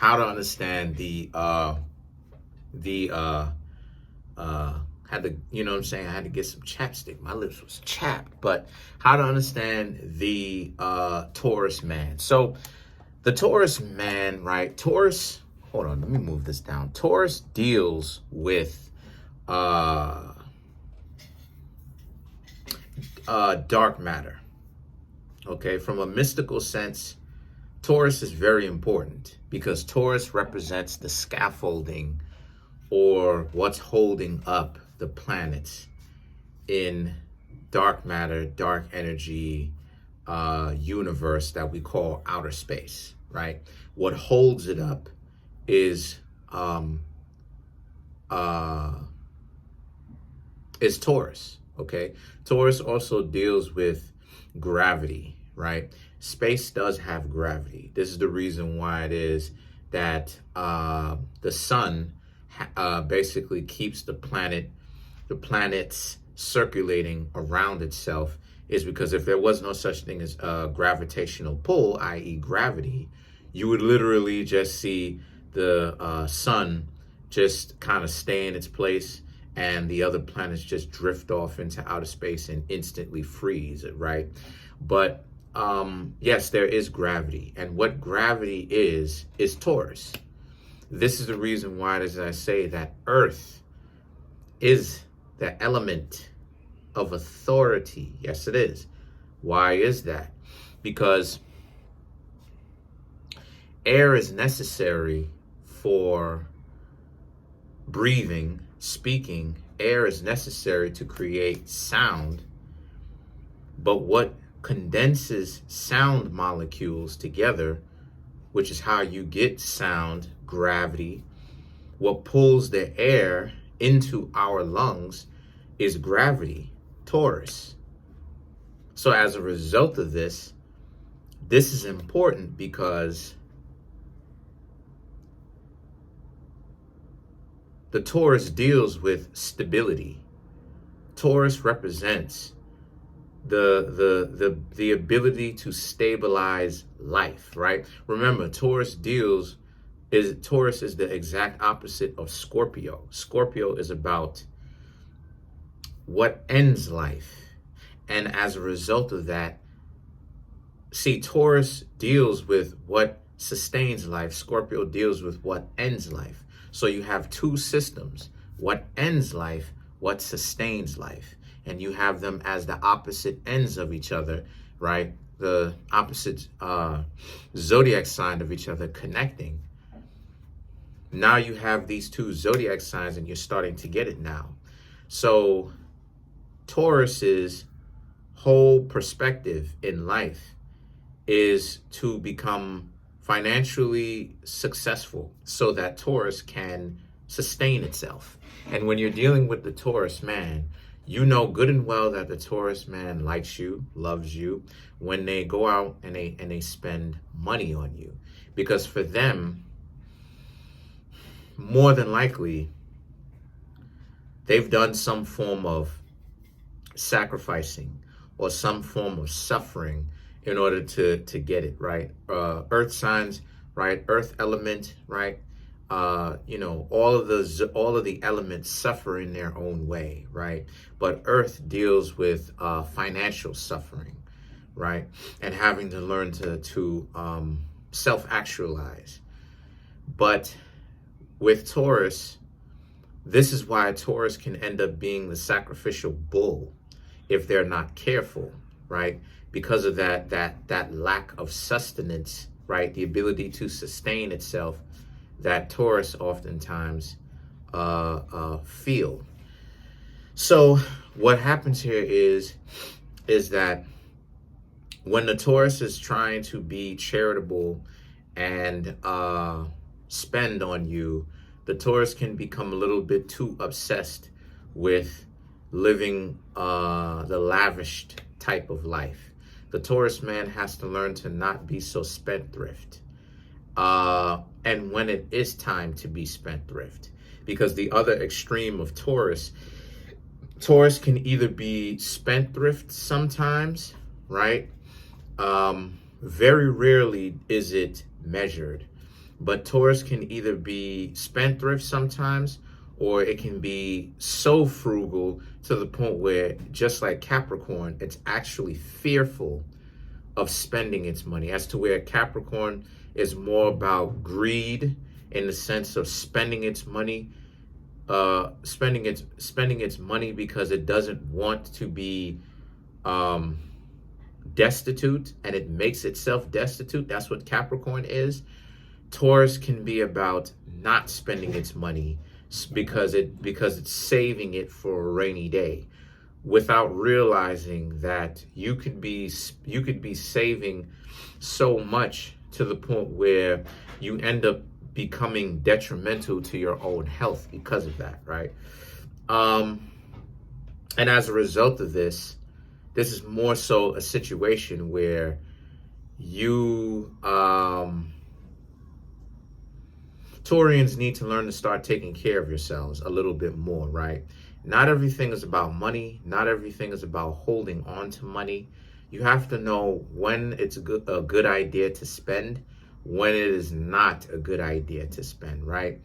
how to understand had to, you know what I'm saying? I had to get some chapstick. My lips was chapped, but how to understand the Taurus man. So the Taurus man, right? Taurus, hold on, let me move this down. Taurus deals with dark matter. Okay, from a mystical sense, Taurus is very important because Taurus represents the scaffolding or what's holding up the planets in dark matter, dark energy universe that we call outer space, right? What holds it up is Taurus, okay? Taurus also deals with gravity, right? Space does have gravity. This is the reason why it is that the sun basically keeps the planets circulating around itself, is because if there was no such thing as gravitational pull, i.e. gravity, you would literally just see the sun just kind of stay in its place and the other planets just drift off into outer space and instantly freeze, right? But yes, there is gravity. And what gravity is Taurus. This is the reason why, as I say, that Earth is the element of authority. Yes, it is. Why is that? Because air is necessary for breathing, speaking. Air is necessary to create sound. But what condenses sound molecules together, which is how you get sound, gravity, what pulls the air into our lungs is gravity, Taurus. So as a result of this is important because the Taurus deals with stability. Taurus represents the ability to stabilize life, right? Remember, Taurus is the exact opposite of Scorpio. Scorpio is about what ends life. And as a result of that, see, Taurus deals with what sustains life. Scorpio deals with what ends life. So you have two systems: what ends life, what sustains life. And you have them as the opposite ends of each other, right? The opposite zodiac sign of each other connecting. Now you have these two zodiac signs and you're starting to get it now. So Taurus's whole perspective in life is to become financially successful so that Taurus can sustain itself. And when you're dealing with the Taurus man, you know good and well that the Taurus man likes you, loves you, when they go out and they spend money on you. Because for them, more than likely, they've done some form of sacrificing or some form of suffering in order to get it, right? Earth signs, right? Earth element, right? All of the elements suffer in their own way, right? But Earth deals with financial suffering, right? And having to learn to self-actualize. But with Taurus, this is why Taurus can end up being the sacrificial bull if they're not careful, right? Because of that lack of sustenance, right? The ability to sustain itself that Taurus oftentimes feel. So what happens here is that when the Taurus is trying to be charitable and spend on you, the Taurus can become a little bit too obsessed with living the lavished type of life. The Taurus man has to learn to not be so spendthrift. And when it is time to be spendthrift, because the other extreme of Taurus can either be spendthrift sometimes, right? Very rarely is it measured. But Taurus can either be spendthrift sometimes, or it can be so frugal to the point where, just like Capricorn, it's actually fearful of spending its money, as to where Capricorn is more about greed in the sense of spending its money, spending its money because it doesn't want to be destitute, and it makes itself destitute. That's what Capricorn is. Taurus can be about not spending its money because it's saving it for a rainy day, without realizing that you could be saving so much to the point where you end up becoming detrimental to your own health because of that, right? And as a result of this is more so a situation where you Taurians need to learn to start taking care of yourselves a little bit more, right? Not everything is about money. Not everything is about holding on to money. You have to know when it's a good idea to spend, when it is not a good idea to spend, right?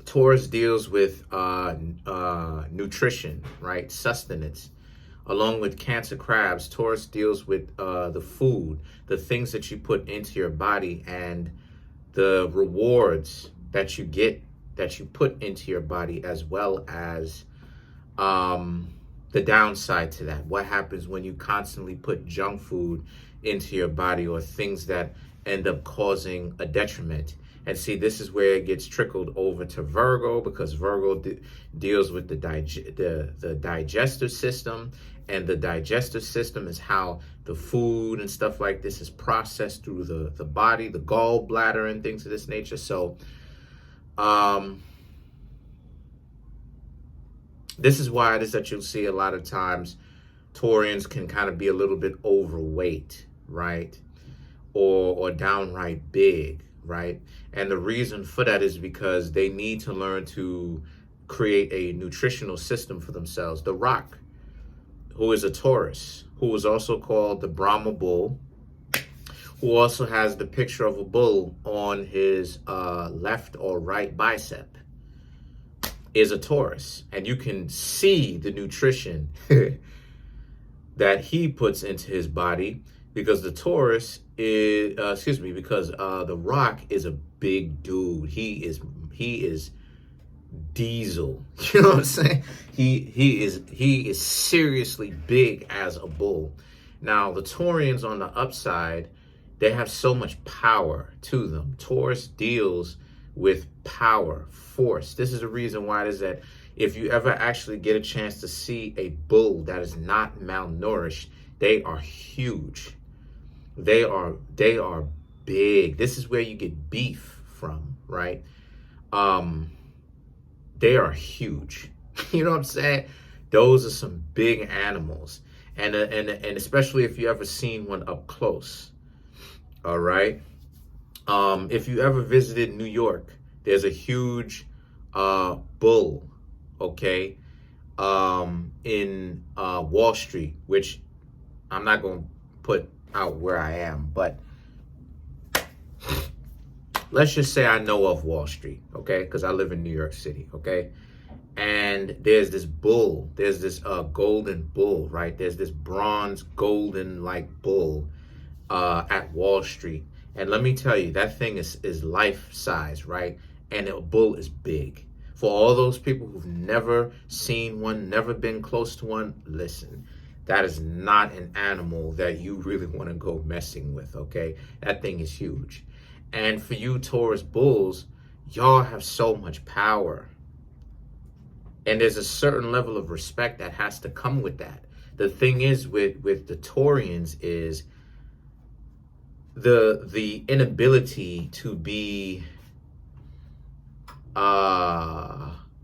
Taurus deals with nutrition, right? Sustenance. Along with Cancer crabs, Taurus deals with the food, the things that you put into your body, and the rewards that you get, that you put into your body, as well as the downside to that. What happens when you constantly put junk food into your body, or things that end up causing a detriment? And see, this is where it gets trickled over to Virgo, because Virgo deals with the digestive system. And the digestive system is how the food and stuff like this is processed through the body, the gallbladder and things of this nature. So this is why it is that you'll see a lot of times Taurians can kind of be a little bit overweight, right? Or downright big, right? And the reason for that is because they need to learn to create a nutritional system for themselves. The Rock, who is a Taurus, who is also called the Brahma Bull, who also has the picture of a bull on his left or right bicep, is a Taurus. And you can see the nutrition that he puts into his body, because the Taurus is, because the Rock is a big dude. He is diesel. You know what I'm saying? He is seriously big as a bull. Now, the Taurians on the upside, they have so much power to them. Taurus deals with power, force. This is the reason why it is that if you ever actually get a chance to see a bull that is not malnourished, they are huge. They are big. This is where you get beef from, right? They are huge. You know what I'm saying? Those are some big animals. And especially if you ever seen one up close. All right. If you ever visited New York, there's a huge bull, okay, in Wall Street, which I'm not going to put out where I am, but let's just say I know of Wall Street, okay, because I live in New York City, okay. And there's this bull, there's this golden bull, right? There's this bronze golden like bull at Wall Street. And let me tell you, that thing is life size, right? And a bull is big. For all those people who've never seen one, never been close to one, listen, that is not an animal that you really want to go messing with, okay? That thing is huge. And for you Taurus bulls, y'all have so much power. And there's a certain level of respect that has to come with that. The thing is with the Taurians is the inability to be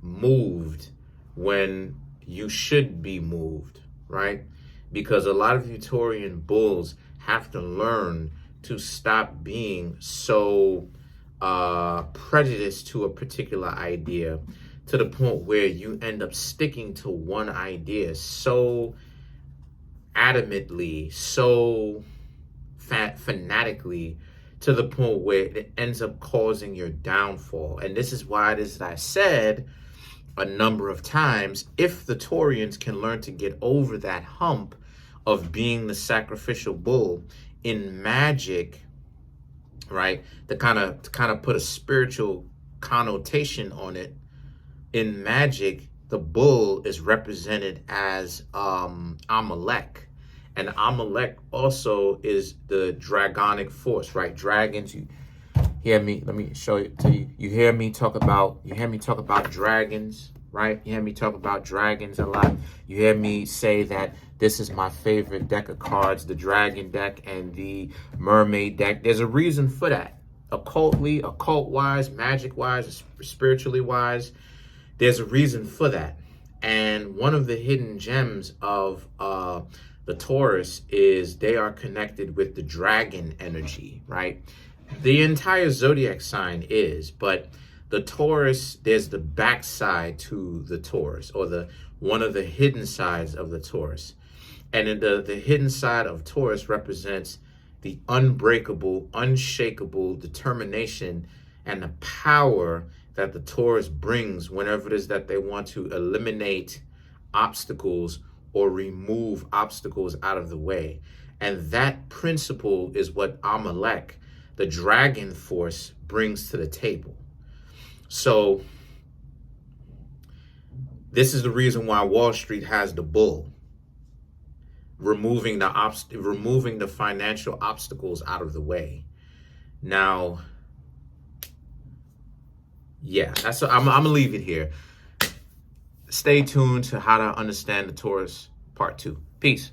moved when you should be moved, right? Because a lot of you Taurian bulls have to learn to stop being so prejudiced to a particular idea, to the point where you end up sticking to one idea so adamantly, so fanatically to the point where it ends up causing your downfall. And this is why it is that I said a number of times, if the Taurians can learn to get over that hump of being the sacrificial bull in magic, right, to kind of put a spiritual connotation on it, in magic, the bull is represented as Amalek. And Amalek also is the dragonic force, right? Dragons, you hear me, let me show it to you. You hear me talk about dragons, right? You hear me talk about dragons a lot. You hear me say that this is my favorite deck of cards, the dragon deck and the mermaid deck. There's a reason for that. Occultly, occult-wise, magic-wise, spiritually-wise, there's a reason for that. And one of the hidden gems of the Taurus is they are connected with the dragon energy, right? The entire zodiac sign is, but the Taurus, there's the backside to the Taurus, or one of the hidden sides of the Taurus. And in the hidden side of Taurus represents the unbreakable, unshakable determination and the power that the Taurus brings whenever it is that they want to eliminate obstacles or remove obstacles out of the way. And that principle is what Amalek, the dragon force, brings to the table. So this is the reason why Wall Street has the bull, removing the financial obstacles out of the way. Now, yeah, I'm gonna leave it here. Stay tuned to How to Understand the Taurus Part 2. Peace.